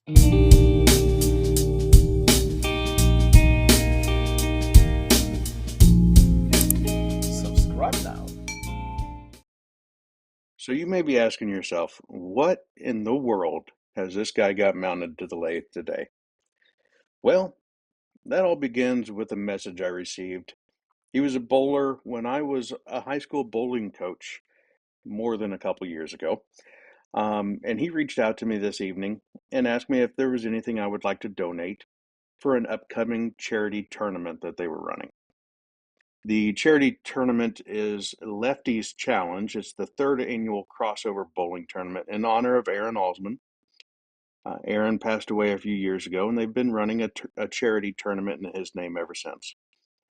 Subscribe now. So you may be asking yourself, what in the world has this guy got mounted to the lathe today? Well, that all begins with a message I received. He was a bowler when I was a high school bowling coach more than a couple years ago. And he reached out to me this evening and asked me if there was anything I would like to donate for an upcoming charity tournament that they were running. The charity tournament is Lefty's Challenge. It's the third annual crossover bowling tournament in honor of Aaron Alsman. Aaron passed away a few years ago, and they've been running a charity tournament in his name ever since.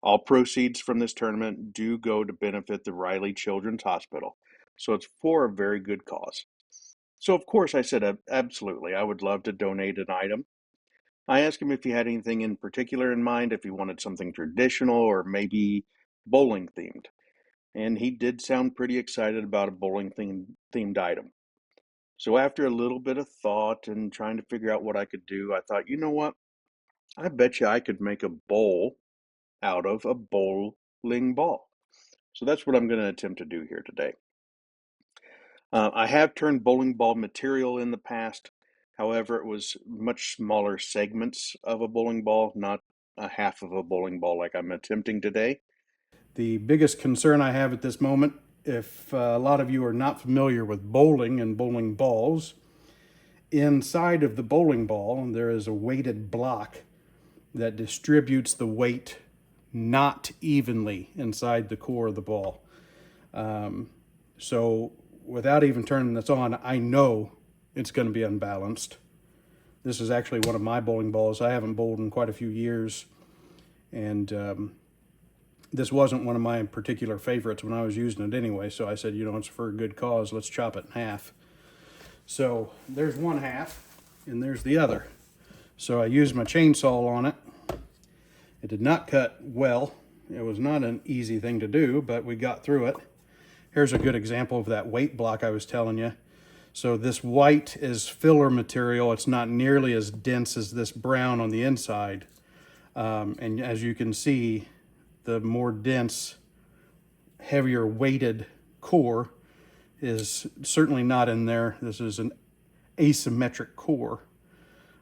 All proceeds from this tournament do go to benefit the Riley Children's Hospital, so it's for a very good cause. So, of course, I said absolutely, I would love to donate an item. I asked him if he had anything in particular in mind, if he wanted something traditional or maybe bowling themed. And he did sound pretty excited about a bowling themed item. So after a little bit of thought and trying to figure out what I could do, I thought, you know what? I bet you I could make a bowl out of a bowling ball. So that's what I'm going to attempt to do here today. I have turned bowling ball material in the past. However, it was much smaller segments of a bowling ball, not a half of a bowling ball like I'm attempting today. The biggest concern I have at this moment, if a lot of you are not familiar with bowling and bowling balls, inside of the bowling ball there is a weighted block that distributes the weight not evenly inside the core of the ball. So without even turning this on, I know it's going to be unbalanced. This is actually one of my bowling balls. I haven't bowled in quite a few years, and this wasn't one of my particular favorites when I was using it anyway, so I said, you know, it's for a good cause, let's chop it in half. So there's one half, and there's the other. So I used my chainsaw on it. It did not cut well. It was not an easy thing to do, but we got through it. Here's a good example of that weight block I was telling you. So this white is filler material. It's not nearly as dense as this brown on the inside. And as you can see, the more dense, heavier weighted core is certainly not in there. This is an asymmetric core.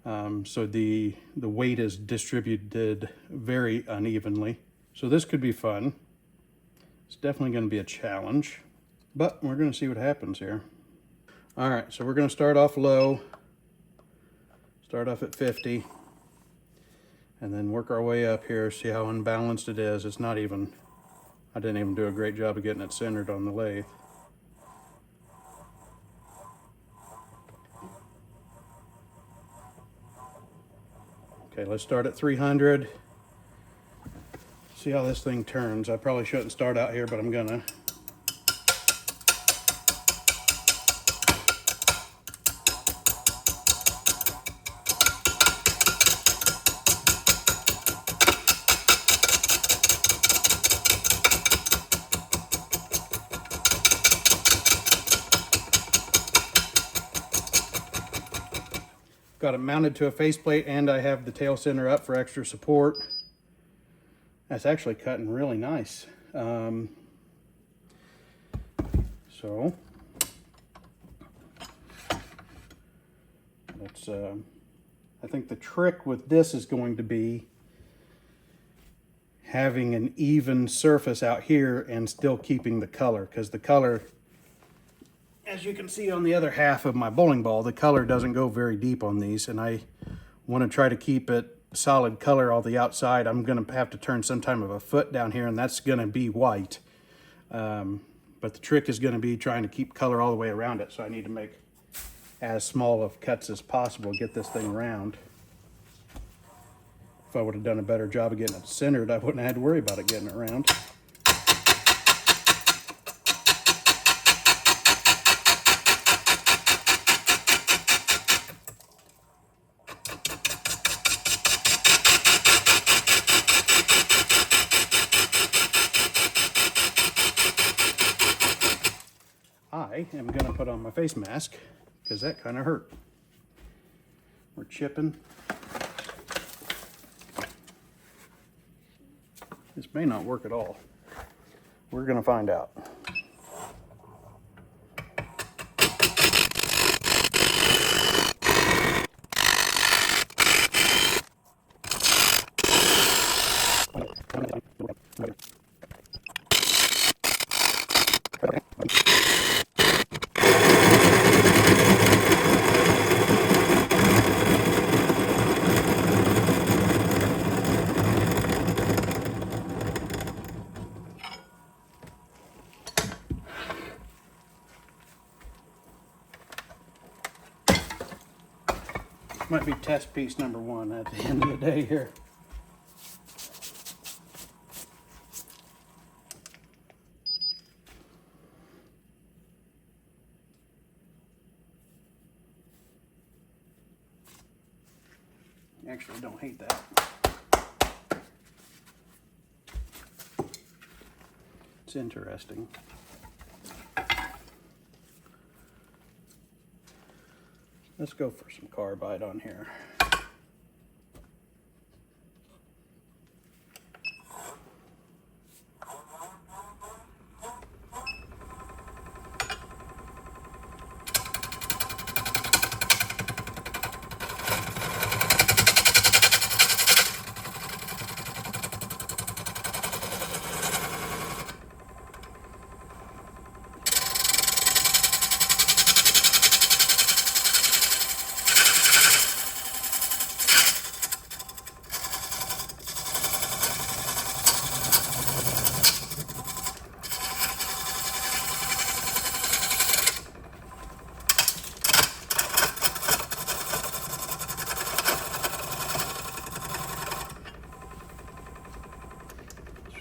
So the weight is distributed very unevenly. So this could be fun. It's definitely going to be a challenge, but we're going to see what happens here. All right, so we're going to start off low, start off at 50, and then work our way up here, see how unbalanced it is. It's not even, I didn't even do a great job of getting it centered on the lathe. Okay, let's start at 300. See how this thing turns. I probably shouldn't start out here, but I'm gonna. Got it mounted to a faceplate, and I have the tail center up for extra support. That's actually cutting really nice. So let's, I think the trick with this is going to be having an even surface out here and still keeping the color, because the color, as you can see on the other half of my bowling ball, the color doesn't go very deep on these, and I want to try to keep it solid color all the outside. I'm going to have to turn some type of a foot down here, and that's going to be white. But the trick is going to be trying to keep color all the way around it, so I need to make as small of cuts as possible, get this thing round. If I would have done a better job of getting it centered, I wouldn't have had to worry about it getting it round. I am going to put on my face mask because that kind of hurt. We're chipping. This may not work at all. We're going to find out. Might be test piece number 1 at the end of the day here. Actually, don't hate that. It's interesting. Let's go for some carbide on here.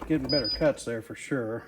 Getting better cuts there for sure.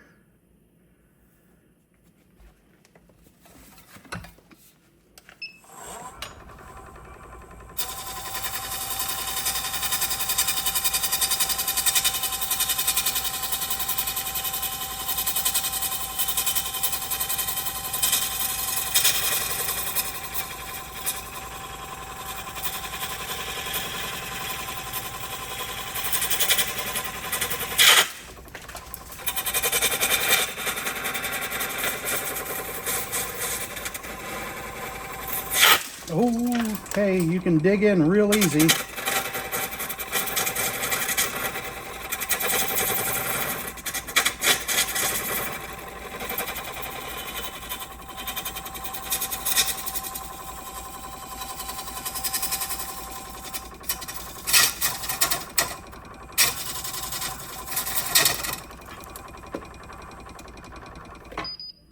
Okay, you can dig in real easy.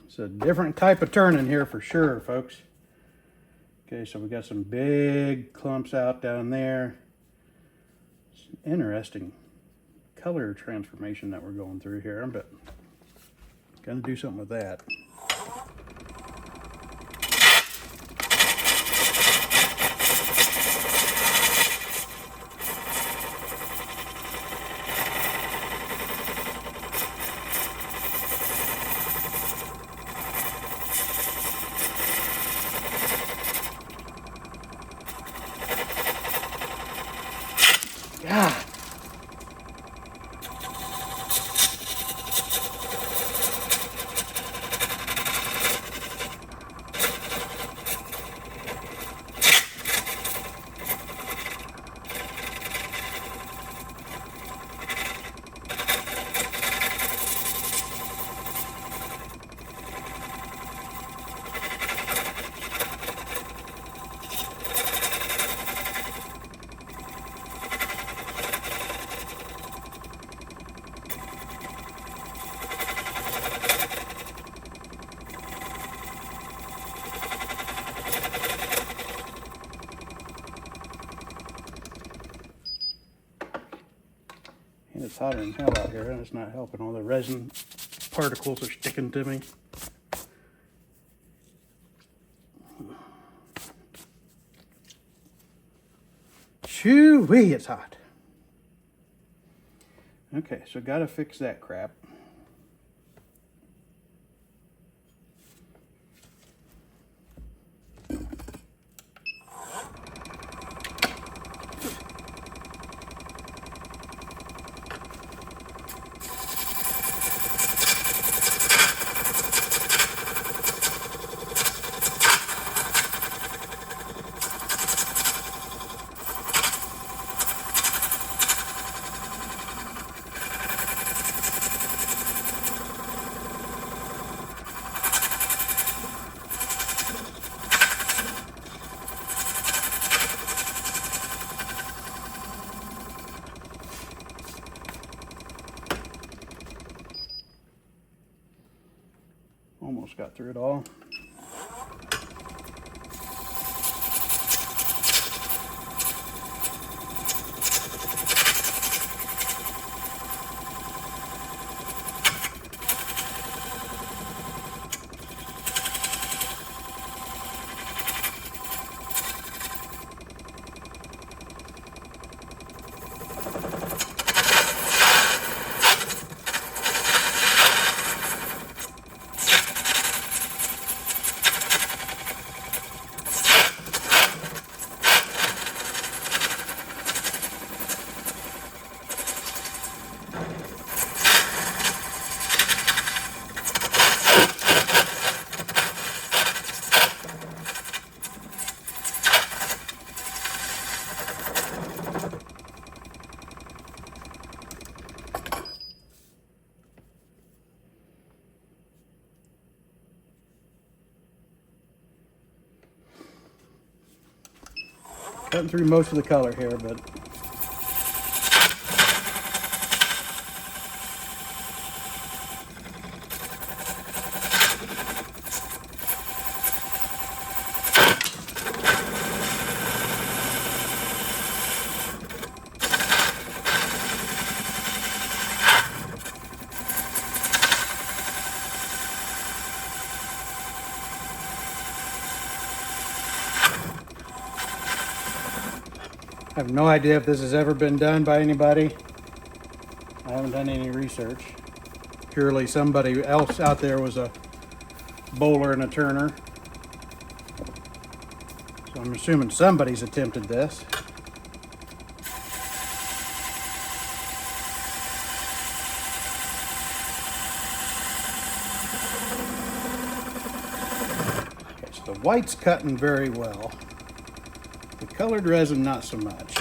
It's a different type of turning here for sure, folks. Okay, so we got some big clumps out down there. It's an interesting color transformation that we're going through here, but gonna do something with that. God. And it's hotter than hell out here, and it's not helping. All the resin particles are sticking to me. Shoo-wee, it's hot. Okay, so gotta fix that crap. got through it all. Cutting through most of the color here, but I have no idea if this has ever been done by anybody. I haven't done any research. Purely somebody else out there was a bowler and a turner. So I'm assuming somebody's attempted this. Okay, so the white's cutting very well. The colored resin, not so much.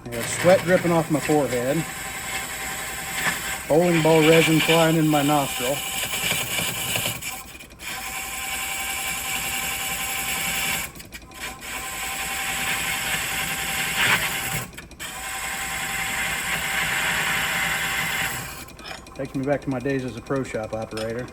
I got sweat dripping off my forehead. Bowling ball resin flying in my nostril. Takes me back to my days as a pro shop operator.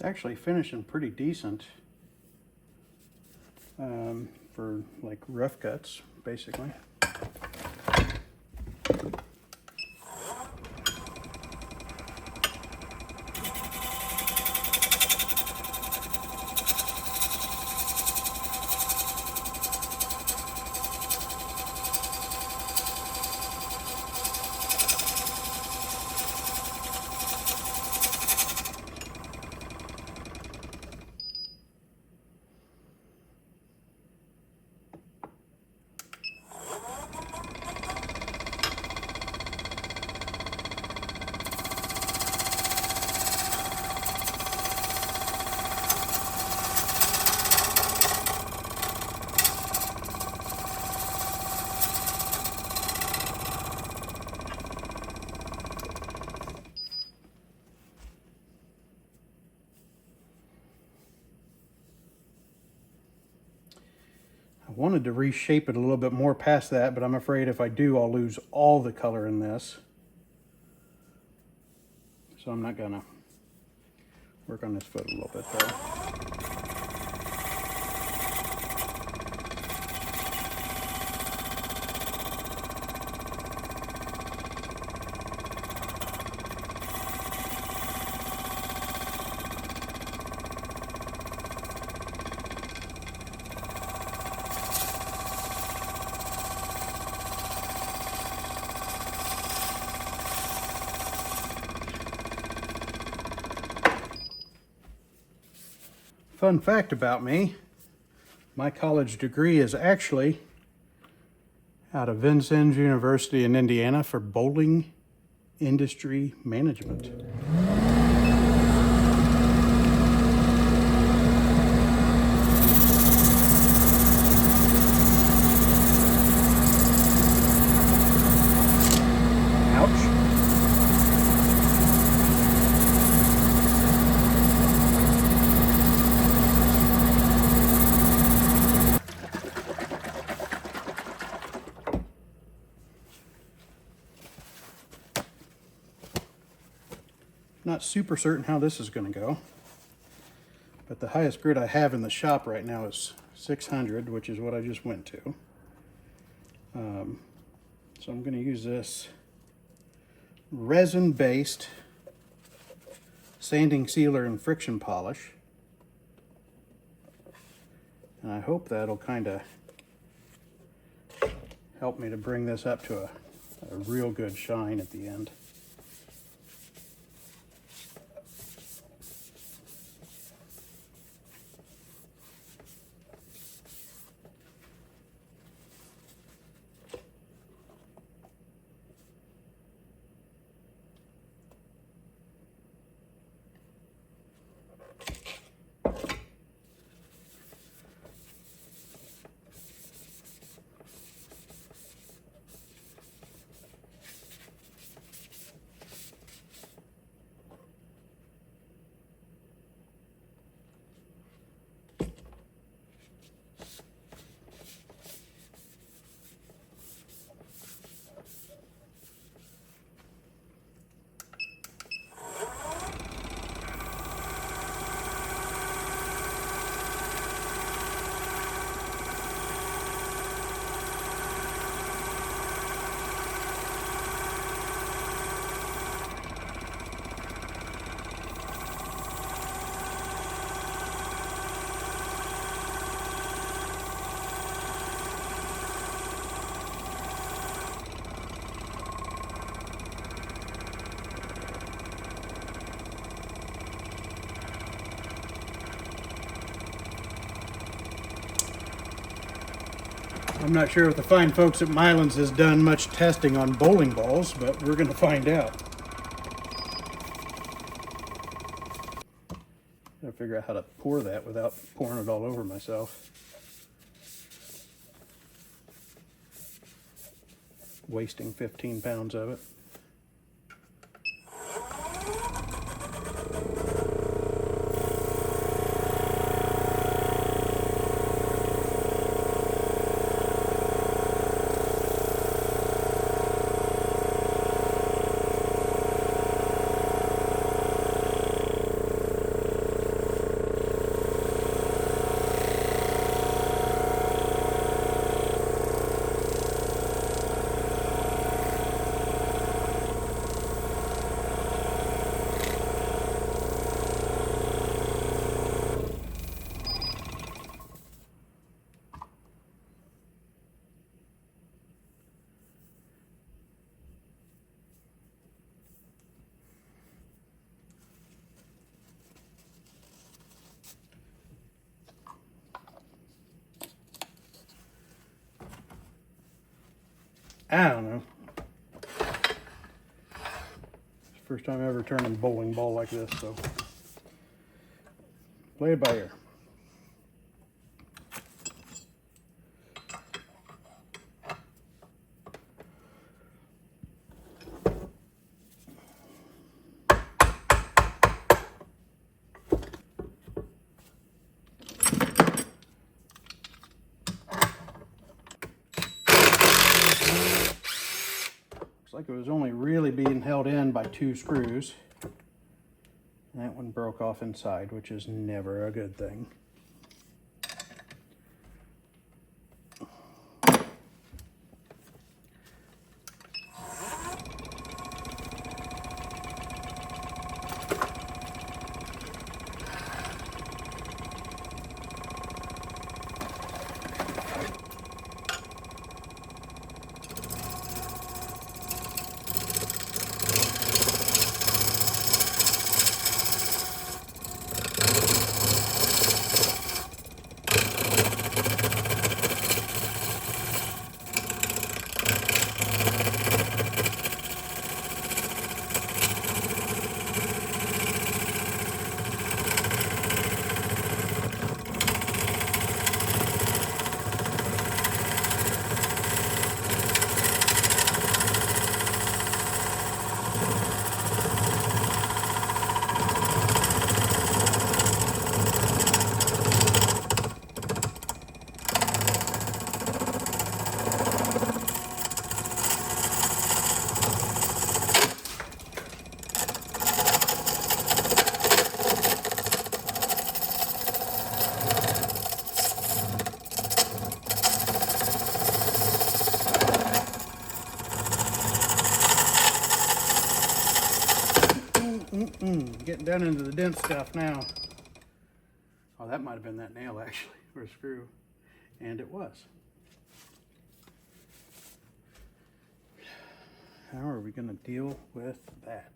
actually finishing pretty decent for like rough cuts, basically. I wanted to reshape it a little bit more past that, but I'm afraid if I do, I'll lose all the color in this. So I'm not gonna work on this foot a little bit there. Fun fact about me, my college degree is actually out of Vincennes University in Indiana for bowling industry management. Ouch. Not super certain how this is going to go, but the highest grit I have in the shop right now is 600, which is what I just went to. So I'm going to use this resin-based sanding sealer and friction polish, and I hope that'll kind of help me to bring this up to a real good shine at the end. I'm not sure if the fine folks at Mylands has done much testing on bowling balls, but we're going to find out. Gotta figure out how to pour that without pouring it all over myself. Wasting 15 pounds of it. I don't know. It's the first time I ever turned a bowling ball like this, so play it by ear. Looks like it was only really being held in by 2 screws. And that one broke off inside, which is never a good thing. Getting down into the dense stuff now. Oh, that might have been that nail actually, or a screw. And it was. How are we going to deal with that?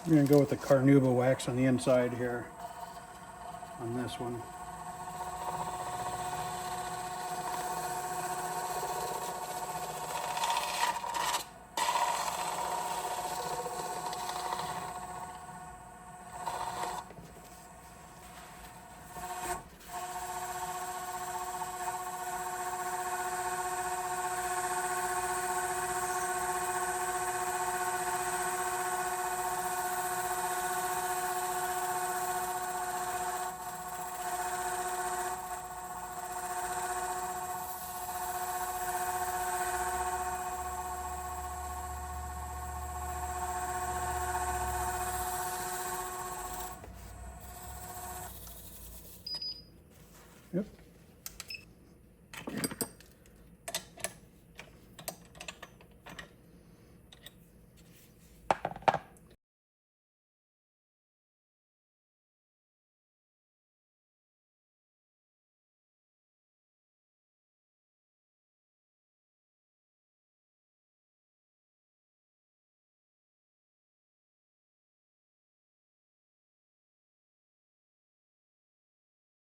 I'm going to go with the Carnauba wax on the inside here on this one. Yep.